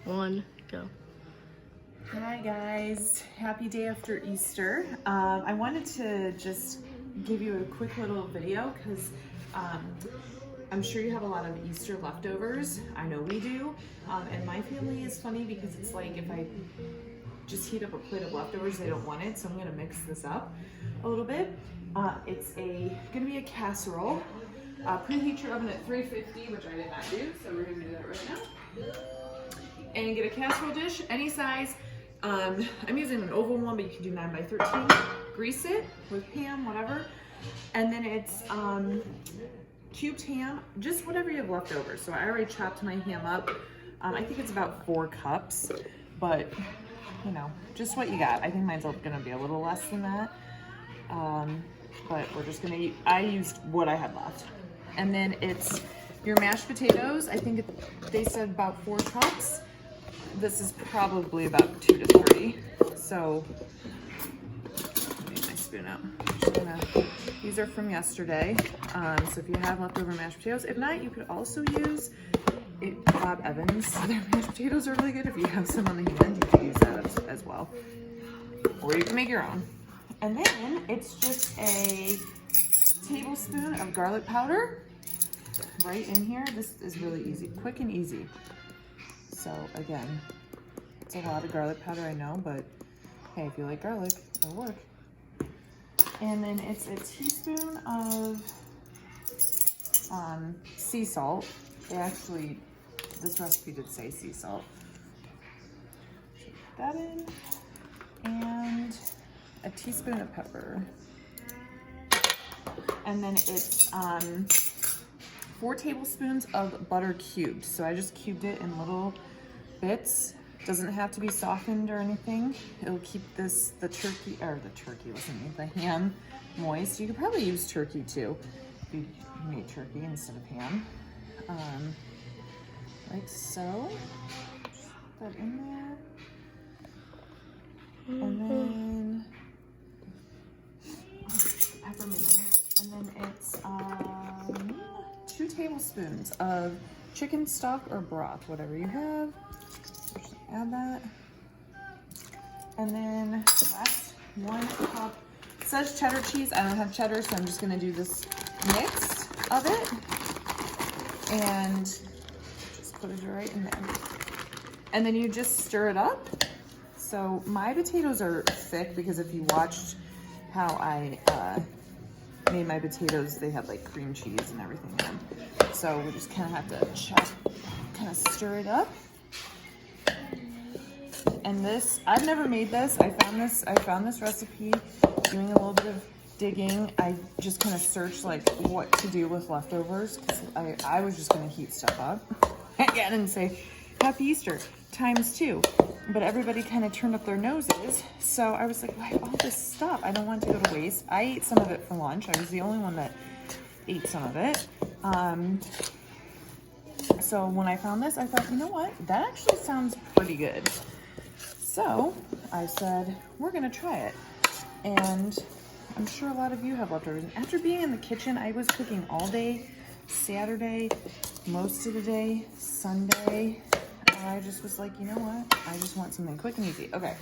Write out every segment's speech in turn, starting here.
1, go. Hi guys, happy day after Easter. I wanted to just give you a quick little video because I'm sure you have a lot of Easter leftovers. I know we do. And my family is funny because it's like if I just heat up a plate of leftovers, they don't want it. So I'm gonna mix this up a little bit. It's gonna be a casserole. Preheat your oven at 350, which I did not do, so we're gonna do that right now. And get a casserole dish, any size. I'm using an oval one, but you can do 9 by 13. Grease it with ham, whatever. And then it's cubed ham, just whatever you have left over. So I already chopped my ham up. I think it's about 4 cups, but you know, just what you got. I think mine's gonna be a little less than that. But we're just gonna, I used what I had left. And then it's your mashed potatoes. I think they said about 4 cups. This is probably about 2 to 3. So, let me get my spoon out. These are from yesterday. So if you have leftover mashed potatoes, if not, you could also use Bob Evans. Their mashed potatoes are really good. If you have some on the hand, you can use that as well. Or you can make your own. And then it's just a tablespoon of garlic powder right in here. This is really easy, quick and easy. So again, it's a lot of garlic powder, I know, but hey, if you like garlic, it'll work. And then it's a teaspoon of sea salt. Actually, this recipe did say sea salt. So put that in, and a teaspoon of pepper. And then it's 4 tablespoons of butter cubed. So I just cubed it in little bits. Doesn't have to be softened or anything. It'll keep the ham moist. You could probably use turkey too if you made turkey instead of ham. Like so. Just put that in there. And then peppermint. And then it's 2 tablespoons of chicken stock or broth, whatever you have. Just add that. And then last 1 cup. It says cheddar cheese. I don't have cheddar, so I'm just gonna do this mix of it. And just put it right in there. And then you just stir it up. So my potatoes are thick because if you watched how I made my potatoes, they had like cream cheese and everything in them. So we just kind of have to kind of stir it up. And this, I've never made this. I found this recipe doing a little bit of digging. I just kind of searched like what to do with leftovers because I was just gonna heat stuff up again and say happy Easter ×2. But everybody kind of turned up their noses. So I was like, why all this stuff? I don't want it to go to waste. I ate some of it for lunch. I was the only one that ate some of it. So when I found this, I thought, you know what? That actually sounds pretty good. So I said, we're gonna try it. And I'm sure a lot of you have leftovers. And after being in the kitchen, I was cooking all day, Saturday, most of the day, Sunday. I just was like, you know what? I just want something quick and easy. Okay,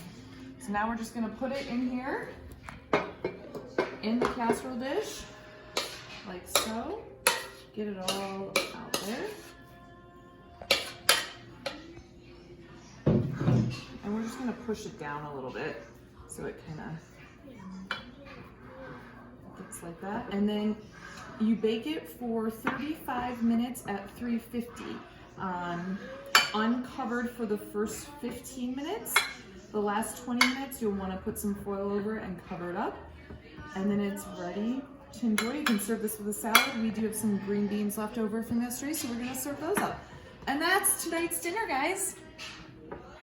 so now we're just gonna put it in here, in the casserole dish, like so. Get it all out there. And we're just gonna push it down a little bit so it kind of gets like that. And then you bake it for 35 minutes at 350. Uncovered for the first 15 minutes. The last 20 minutes, you'll want to put some foil over it and cover it up. And then it's ready to enjoy. You can serve this with a salad. We do have some green beans left over from yesterday, so we're going to serve those up. And that's tonight's dinner, guys.